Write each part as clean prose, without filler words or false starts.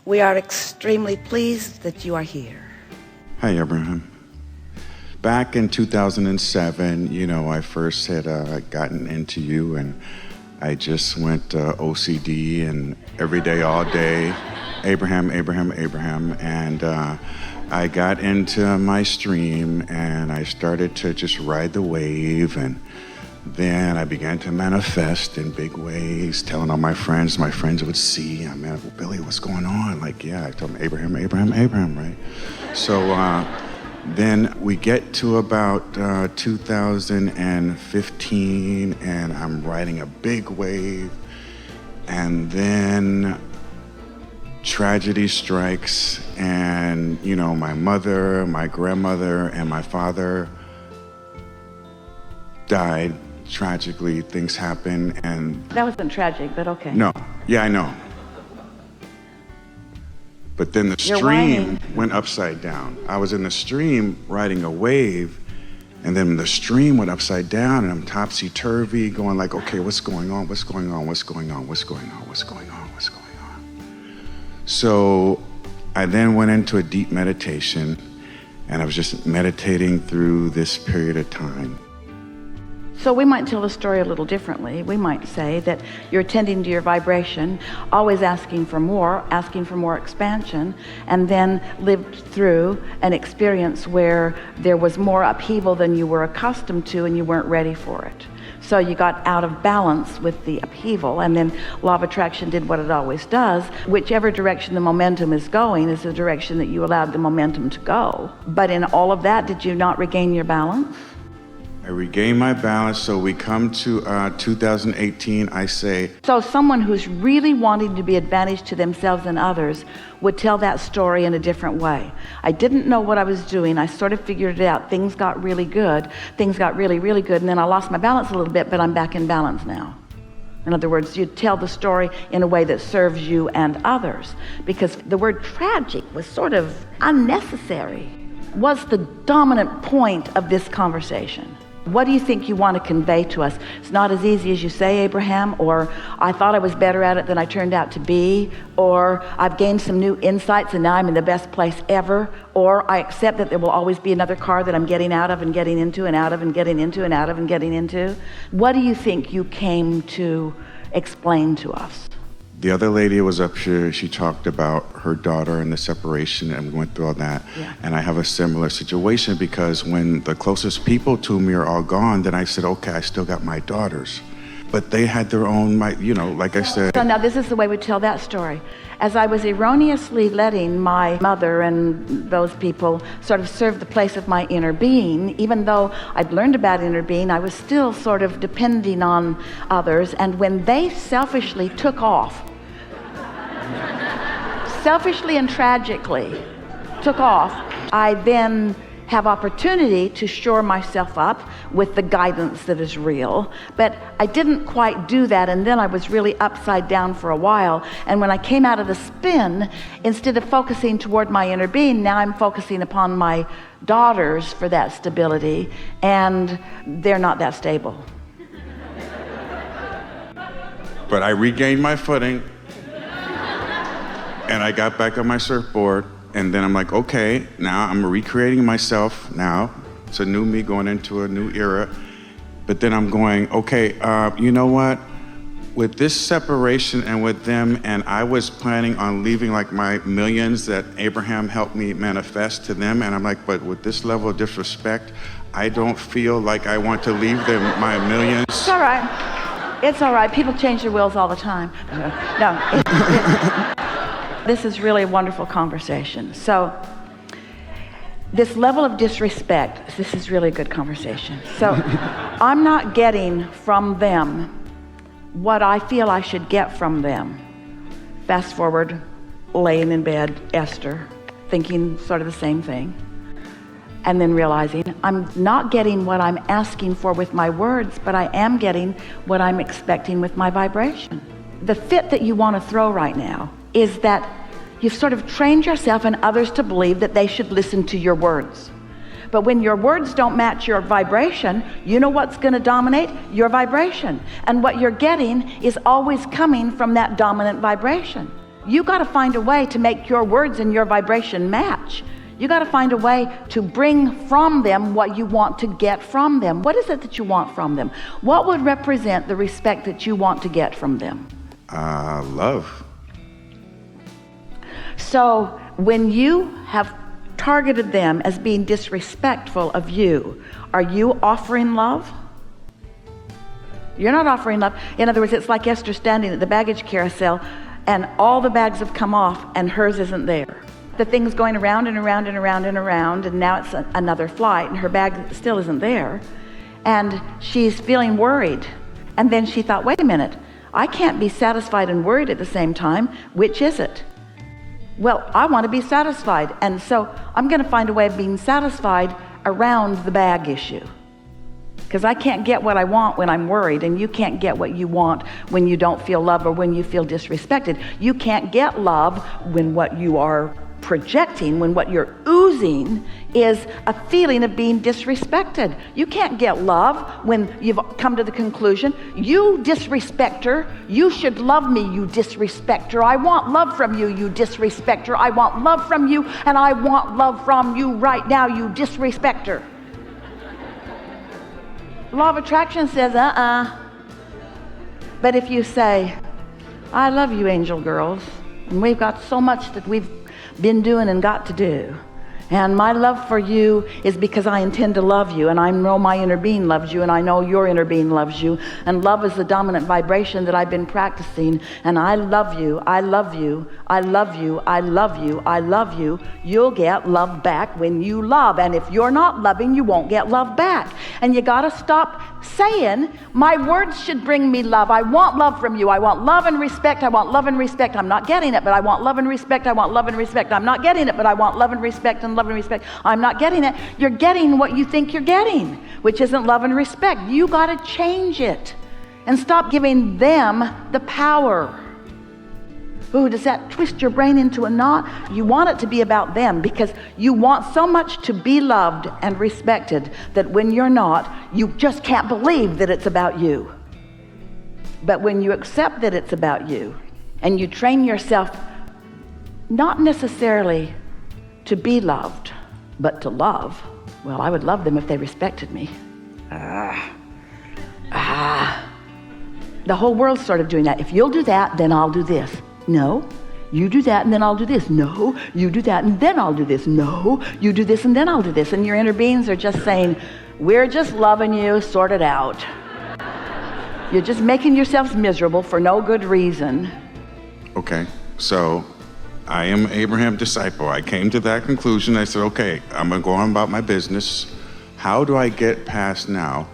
We are extremely pleased that you are here. Hi, Abraham. Back in 2007, I first had gotten into you, and I just went OCD and every day, all day, Abraham, and I got into my stream, and I started to just ride the wave, and then I began to manifest in big ways, telling all my friends would see, well, Billy, what's going on? I told them Abraham, right? So then we get to about 2015, and I'm riding a big wave, and then tragedy strikes, and my mother, my grandmother, and my father died. Tragically, things happen, and that wasn't tragic, but okay. No, yeah, I know. But then the stream went upside down. I was in the stream riding a wave, and then the stream went upside down, and I'm topsy-turvy, going like, okay, what's going on? So I then went into a deep meditation, and I was just meditating through this period of time. So we might tell the story a little differently. We might say that you're attending to your vibration, always asking for more expansion, and then lived through an experience where there was more upheaval than you were accustomed to, and you weren't ready for it. So you got out of balance with the upheaval, and then law of attraction did what it always does. Whichever direction the momentum is going is the direction that you allowed the momentum to go. But in all of that, did you not regain your balance? I regained my balance, so we come to 2018, I say. So someone who's really wanting to be advantaged to themselves and others would tell that story in a different way. I didn't know what I was doing. I sort of figured it out. Things got really good. Things got really, really good. And then I lost my balance a little bit, but I'm back in balance now. In other words, you tell the story in a way that serves you and others. Because the word tragic was sort of unnecessary, was the dominant point of this conversation. What do you think you want to convey to us? It's not as easy as you say, Abraham, or I thought I was better at it than I turned out to be, or I've gained some new insights and now I'm in the best place ever, or I accept that there will always be another car that I'm getting out of and getting into and out of and getting into and out of and getting into. What do you think you came to explain to us? The other lady was up here, she talked about her daughter and the separation, and we went through all that. Yeah. And I have a similar situation, because when the closest people to me are all gone, then I said, okay, I still got my daughters. But they had their own, like I said. So now this is the way we tell that story. As I was erroneously letting my mother and those people sort of serve the place of my inner being, even though I'd learned about inner being, I was still sort of depending on others. And when they selfishly took off, selfishly and tragically took off, I then have opportunity to shore myself up with the guidance that is real. But I didn't quite do that, and then I was really upside down for a while. And when I came out of the spin, instead of focusing toward my inner being, now I'm focusing upon my daughters for that stability, and they're not that stable. But I regained my footing, and I got back on my surfboard, and then I'm like, okay, now I'm recreating myself now. It's a new me going into a new era. But then I'm going, okay, you know what? With this separation and with them, and I was planning on leaving like my millions that Abraham helped me manifest to them, and I'm like, but with this level of disrespect, I don't feel like I want to leave them my millions. It's all right. It's all right. People change their wills all the time. No. This is really a wonderful conversation. So this level of disrespect, this is really a good conversation. So I'm not getting from them what I feel I should get from them. Fast forward, laying in bed, Esther, thinking sort of the same thing. And then realizing I'm not getting what I'm asking for with my words, but I am getting what I'm expecting with my vibration. The fit that you want to throw right now is that you've sort of trained yourself and others to believe that they should listen to your words. But when your words don't match your vibration, you know what's going to dominate? Your vibration. And what you're getting is always coming from that dominant vibration. You got to find a way to make your words and your vibration match. You got to find a way to bring from them what you want to get from them. What is it that you want from them? What would represent the respect that you want to get from them? Love. So when you have targeted them as being disrespectful of you, are you offering love? You're not offering love. In other words, it's like Esther standing at the baggage carousel and all the bags have come off and hers isn't there. The thing's going around and around and around and around, and now it's another flight and her bag still isn't there. And she's feeling worried. And then she thought, wait a minute, I can't be satisfied and worried at the same time. Which is it? Well, I want to be satisfied. And so I'm going to find a way of being satisfied around the bag issue. Because I can't get what I want when I'm worried, and you can't get what you want when you don't feel love or when you feel disrespected. You can't get love when what you are projecting, when what you're oozing is a feeling of being disrespected. You can't get love when you've come to the conclusion, you disrespecter, you should love me, you disrespecter. I want love from you, you disrespecter. I want love from you, and I want love from you right now, you disrespecter. Law of attraction says, But if you say, I love you, angel girls, and we've got so much that we've been doing and got to do, and my love for you is because I intend to love you, and I know my inner being loves you, and I know your inner being loves you, and love is the dominant vibration that I've been practicing, and I love you, I love you, I love you, I love you, I love you. You'll get love back when you love, and if you're not loving, you won't get love back. And you gotta stop saying, my words should bring me love. I want love from you. I want love and respect. I want love and respect. I'm not getting it, but I want love and respect. I want love and respect. I'm not getting it, but I want love and respect and love and respect. I'm not getting it. You're getting what you think you're getting, which isn't love and respect. You got to change it and stop giving them the power. Ooh, does that twist your brain into a knot? You want it to be about them because you want so much to be loved and respected that when you're not, you just can't believe that it's about you. But when you accept that it's about you and you train yourself not necessarily to be loved, but to love, well, I would love them if they respected me. The whole world's sort of doing that. If you'll do that, then I'll do this. No, you do that and then I'll do this. No, you do that and then I'll do this. No, you do this and then I'll do this. And your inner beings are just saying, we're just loving you, sort it out. You're just making yourselves miserable for no good reason. Okay, so I am Abraham's disciple. I came to that conclusion. I said, okay, I'm gonna go on about my business. How do I get past now?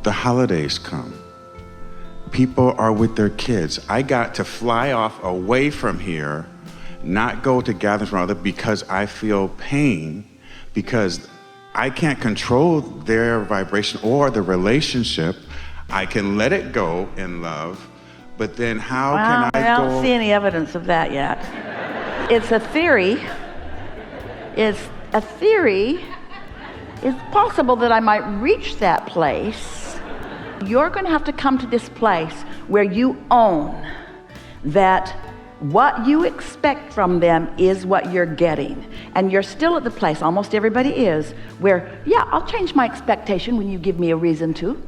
The holidays come. People are with their kids. I got to fly off away from here, not go to gatherings from others because I feel pain, because I can't control their vibration or the relationship. I can let it go in love, but then how can I go? I don't see any evidence of that yet. It's a theory. It's possible that I might reach that place. You're going to have to come to this place where you own that what you expect from them is what you're getting. And you're still at the place, almost everybody is, where, yeah, I'll change my expectation when you give me a reason to.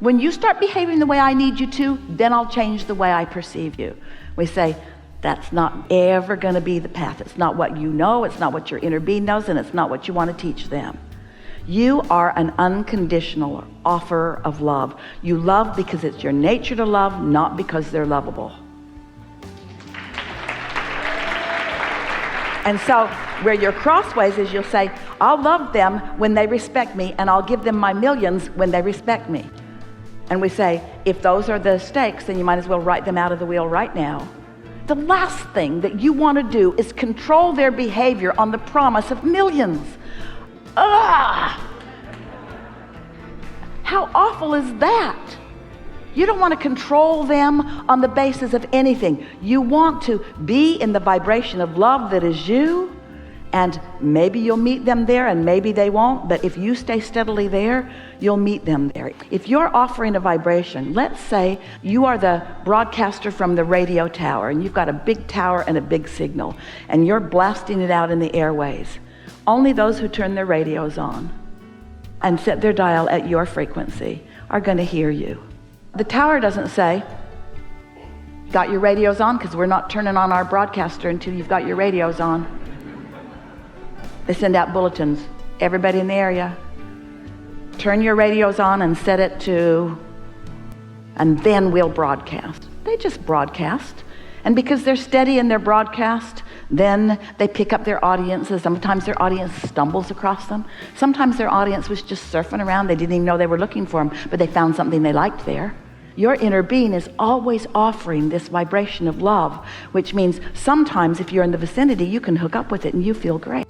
When you start behaving the way I need you to, then I'll change the way I perceive you. We say, that's not ever going to be the path. It's not what you know, it's not what your inner being knows, and it's not what you want to teach them. You are an unconditional offer of love. You love because it's your nature to love, not because they're lovable. And so where your crossways is, you'll say, I'll love them when they respect me, and I'll give them my millions when they respect me. And we say, if those are the stakes, then you might as well write them out of the wheel right now. The last thing that you want to do is control their behavior on the promise of millions. How awful is that? You don't want to control them on the basis of anything. You want to be in the vibration of love that is you And maybe you'll meet them there and maybe they won't, but if you stay steadily there, you'll meet them there. If you're offering a vibration, let's say you are the broadcaster from the radio tower and you've got a big tower and a big signal and you're blasting it out in the airways. Only those who turn their radios on and set their dial at your frequency are going to hear you. The tower doesn't say, got your radios on? Because we're not turning on our broadcaster until you've got your radios on. They send out bulletins. Everybody in the area, turn your radios on and set it to, and then we'll broadcast. They just broadcast. And because they're steady in their broadcast, then they pick up their audiences. Sometimes their audience stumbles across them. Sometimes their audience was just surfing around. They didn't even know they were looking for them, but they found something they liked there. Your inner being is always offering this vibration of love, which means sometimes if you're in the vicinity, you can hook up with it and you feel great.